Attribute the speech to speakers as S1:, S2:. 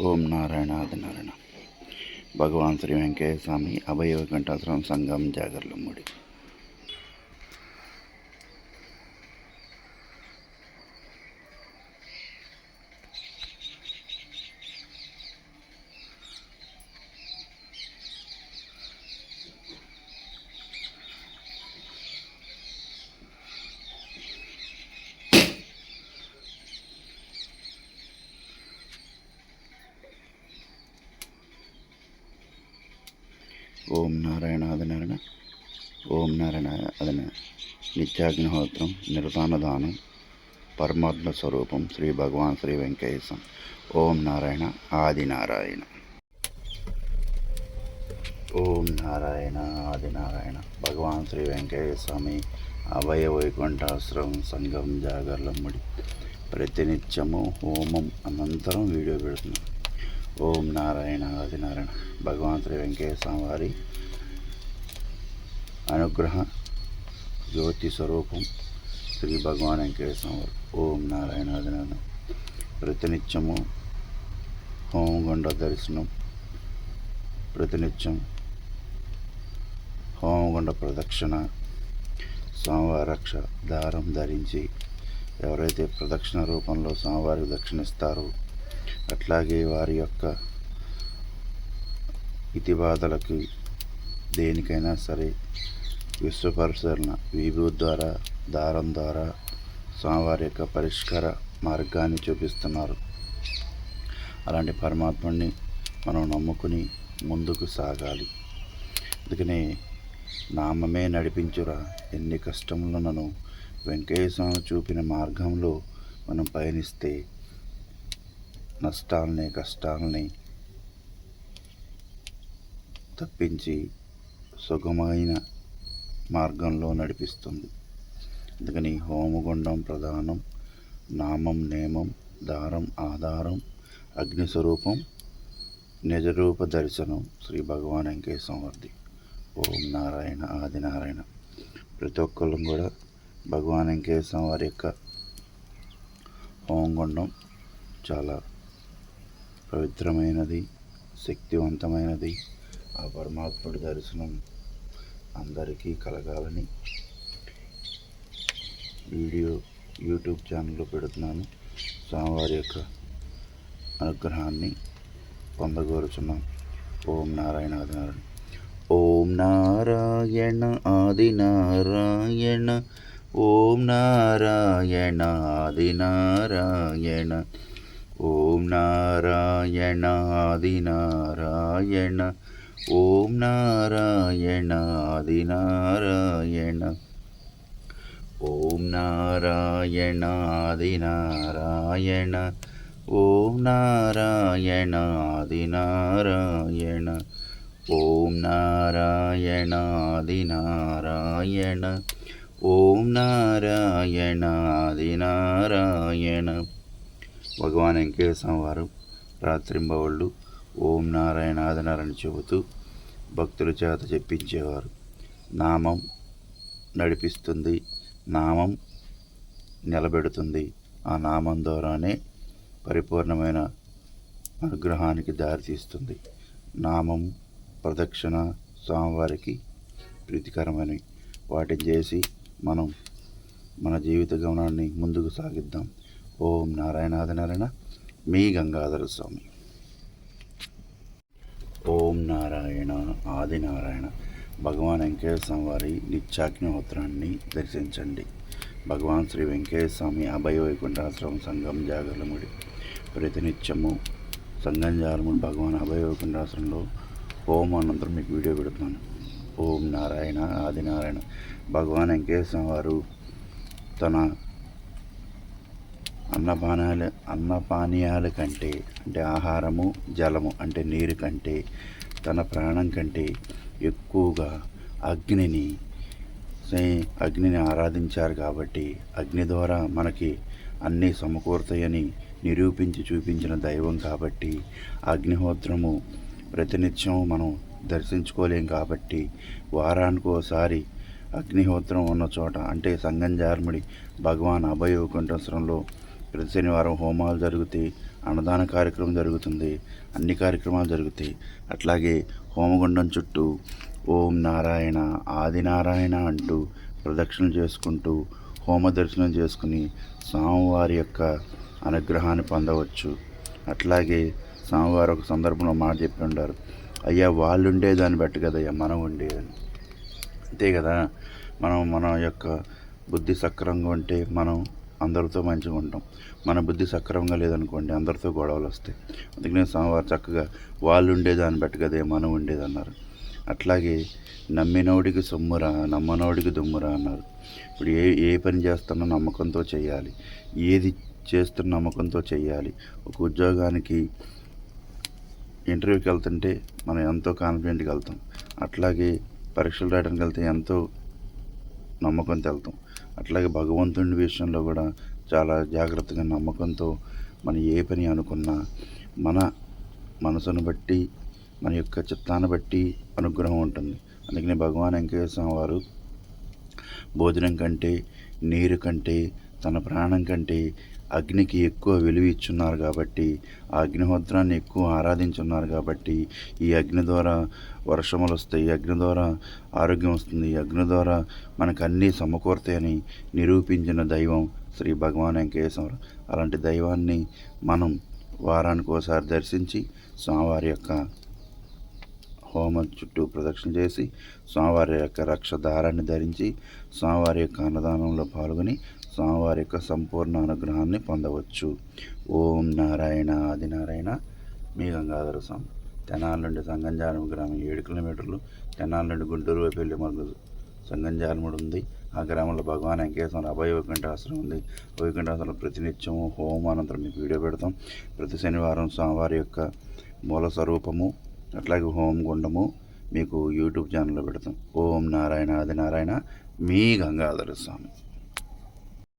S1: ఓం నారాయణ ఆదినారాయణ. భగవాన్ శ్రీ వెంకయ్య స్వామి అభయ వైకుంఠాశ్రమం సంఘం జాగర్లమూడి. ఓం నారాయణ ఆదినారాయణ. ఓం నారాయణ ఆదిన నిత్యాగ్నిహోత్రం నిర్వాణదానం పరమాత్మ స్వరూపం శ్రీ భగవాన్ శ్రీ వెంకటేశం. ఓం నారాయణ ఆదినారాయణ. ఓం నారాయణ ఆదినారాయణ. భగవాన్ శ్రీ వెంకటేశ్వర స్వామి అభయ వైకుంఠాశ్రమం సంఘం జాగర్లమ్మడి. ప్రతినిత్యము హోమం అనంతరం వీడియో పెడుతున్నాం. ఓం నారాయణ ఆదినారాయణ. భగవాన్ శ్రీ వెంకటేశ్వర స్వామి వారి అనుగ్రహ జ్యోతి స్వరూపం శ్రీ భగవాన్ వెంకటేశ్వర స్వామి వారు. ఓం నారాయణ ఆదినారాయణ. ప్రతినిత్యము హోమగుండ దర్శనం, ప్రతినిత్యం హోమగుండ ప్రదక్షిణ, స్వామివారి రక్ష దారం ధరించి ఎవరైతే ప్రదక్షిణ రూపంలో స్వామివారికి దక్షిణిస్తారో అట్లాగే వారి యొక్క ఇతిబాధలకి దేనికైనా సరే విశ్వపరిశీలన విభూతి ద్వారా దారం ద్వారా స్వామివారి యొక్క పరిష్కార మార్గాన్ని చూపిస్తున్నారు. అలాంటి పరమాత్మని మనం నమ్ముకుని ముందుకు సాగాలి. అందుకనే నామమే నడిపించురా, ఎన్ని కష్టములను వెంకయ్య స్వామి చూపిన మార్గంలో మనం పయనిస్తే నష్టాలని కష్టాలని తప్పించి సుగమైన మార్గంలో నడిపిస్తుంది. అందుకని హోమగుండం ప్రధానం, నామం నేమం, దారం ఆధారం, అగ్నిస్వరూపం, నిజరూప దర్శనం శ్రీ భగవాన్ వెంకటేశ్వర వారిది. ఓం నారాయణ ఆదినారాయణ. ప్రతి ఒక్కళ్ళు కూడా భగవాన్ వెంకటేశ్వర వారి యొక్క హోమగుండం చాలా పవిత్రమైనది, శక్తివంతమైనది. ఆ పరమాత్ముడి దర్శనం అందరికీ కలగాలని వీడియో యూట్యూబ్ ఛానల్లో పెడుతున్నాను. స్వామివారి యొక్క అనుగ్రహాన్ని పొందగోరుచున్నాం. ఓం నారాయణ ఆదినారాయణ. ఓం నారాయణ ఆదినారాయణ. ఓం నారాయణ ఆదినారాయణ. ఓం నారాయణ ఆదినారాయణ. ఓం నారాయణ ఆదినారాయణ. ఓం నారాయణ ఆదినారాయణ. ఓం నారాయణ ఆదినారాయణ. ఓం నారాయణ ఆదినారాయణ. ఓం నారాయణ ఆదినారాయణ. భగవాన్ వెంకటేశ్వర స్వామి వారు రాత్రింబవళ్ళు ఓం నారాయణ ఆదినారాయణ చెబుతూ భక్తుల చేత చెప్పించేవారు. నామం నడిపిస్తుంది, నామం నిలబెడుతుంది. ఆ నామం ద్వారానే పరిపూర్ణమైన అనుగ్రహానికి దారితీస్తుంది. నామం ప్రదక్షిణ స్వామివారికి ప్రీతికరమైనవి. వాటిని చేసి మనం మన జీవిత గమనాన్ని ముందుకు సాగిద్దాం. ఓం నారాయణ ఆదినారాయణ. మీ గంగాధర స్వామి. ఓం నారాయణ ఆదినారాయణ. భగవాన్ వెంకటేశ్వర స్వామి వారి నిత్యాగ్నిహోత్రాన్ని దర్శించండి. భగవాన్ శ్రీ వెంకటేశ్వర స్వామి అభయ వైకుంఠాశ్రమం సంఘం జాగర్లముడి. ప్రతినిత్యము సంఘం జాగర్లముడి భగవాన్ అభయ వైకుంఠాశ్రమంలో హోమం అనంతరం మీకు వీడియో పెడుతున్నాను. ఓం నారాయణ ఆదినారాయణ. భగవాన్ వెంకటేశ్వర స్వామి వారు తన అన్నపానీయాల కంటే అంటే ఆహారము జలము అంటే నీరు కంటే తన ప్రాణం కంటే ఎక్కువగా అగ్నిని ఆరాధించారు. కాబట్టి అగ్ని ద్వారా మనకి అన్నీ సమకూరుతాయని నిరూపించి చూపించిన దైవం. కాబట్టి అగ్నిహోత్రము ప్రతినిత్యం మనం దర్శించుకోలేం. కాబట్టి వారానికి ఒకసారి అగ్నిహోత్రం ఉన్న చోట అంటే సంగం జార్ముడి భగవాన్ అభయ వైకుంఠాశ్రమంలో ప్రతి శనివారం హోమాలు జరుగుతాయి, అన్నదాన కార్యక్రమం జరుగుతుంది, అన్ని కార్యక్రమాలు జరుగుతాయి. అట్లాగే హోమగుండం చుట్టూ ఓం నారాయణ ఆదినారాయణ అంటూ ప్రదక్షిణలు చేసుకుంటూ హోమ దర్శనం చేసుకుని స్వామివారి యొక్క అనుగ్రహాన్ని పొందవచ్చు. అట్లాగే స్వామివారు ఒక సందర్భంలో మాట చెప్పి ఉంటారు, అయ్యా వాళ్ళు ఉండేదాన్ని బట్టి కదయ్యా మనం ఉండేదని. అంతే కదా, మన యొక్క బుద్ధి సక్రంగా ఉంటే మనం అందరితో మంచిగా ఉంటాం. మన బుద్ధి సక్రమంగా లేదనుకోండి అందరితో గొడవలు వస్తాయి. అందుకనే స్వామివారు చక్కగా వాళ్ళు ఉండేదాన్ని బట్టి కదే మనం ఉండేది అన్నారు. అట్లాగే నమ్మినోడికి సొమ్మురా నమ్మనోడికి దుమ్మురా అన్నారు. ఇప్పుడు ఏ పని చేస్తున్నా నమ్మకంతో చేయాలి, ఏది చేస్తున్న నమ్మకంతో చేయాలి. ఒక ఉద్యోగానికి ఇంటర్వ్యూకి వెళ్తుంటే మనం ఎంతో కాన్ఫిడెంట్గా వెళ్తాం. అట్లాగే పరీక్షలు రాయడానికి వెళ్తే ఎంతో నమ్మకంతో వెళ్తాం. అట్లాగే భగవంతుని విషయంలో కూడా చాలా జాగ్రత్తగా నమ్మకంతో మనం ఏ పని అనుకున్నా మన మనసును బట్టి మన యొక్క చిత్తాన్ని బట్టి అనుగ్రహం ఉంటుంది. అందుకని భగవాన్ వెంకటేశ్వర స్వామి వారు భోజనం కంటే, నీరు కంటే, తన ప్రాణం కంటే అగ్నికి ఎక్కువ విలువ ఇచ్చున్నారు కాబట్టి, ఆ అగ్నిహోత్రాన్ని ఎక్కువ ఆరాధించున్నారు కాబట్టి ఈ అగ్ని ద్వారా వర్షములు వస్తాయి, ఈ అగ్ని ద్వారా ఆరోగ్యం వస్తుంది, ఈ అగ్ని ద్వారా మనకు అన్నీ సమకూరుతాయని నిరూపించిన దైవం శ్రీ భగవాన్ వెంకటేశ్వర. అలాంటి దైవాన్ని మనం వారానికి ఒకసారి దర్శించి స్వామివారి యొక్క హోమం చుట్టూ ప్రదక్షిణ చేసి స్వామివారి యొక్క రక్షదారాన్ని ధరించి స్వామివారి యొక్క అన్నదానంలో పాల్గొని స్వామివారి యొక్క సంపూర్ణ అనుగ్రహాన్ని పొందవచ్చు. ఓం నారాయణ ఆదినారాయణ. మీ గంగాధర స్వామి. తెనాలి నుండి సంగంజాలం గ్రామం 7 కిలోమీటర్లు. తెనాలి నుండి గుంటూరు వైపు వెళ్ళే మార్గం సంగంజాలముడు ఉంది. ఆ గ్రామంలో భగవాన్ వెంకటేశ్వర అభయ వైకుంఠాశ్రమం ఉంది. వైకుంఠాశ్రమంలో ప్రతినిత్యము హోమం అనంతరం మీకు వీడియో పెడతాం. ప్రతి శనివారం స్వామివారి యొక్క మూల స్వరూపము అట్లాగే హోమం గుండము మీకు యూట్యూబ్ ఛానల్లో పెడతాం. ఓం నారాయణ ఆదినారాయణ. మీ గంగాధర స్వామి.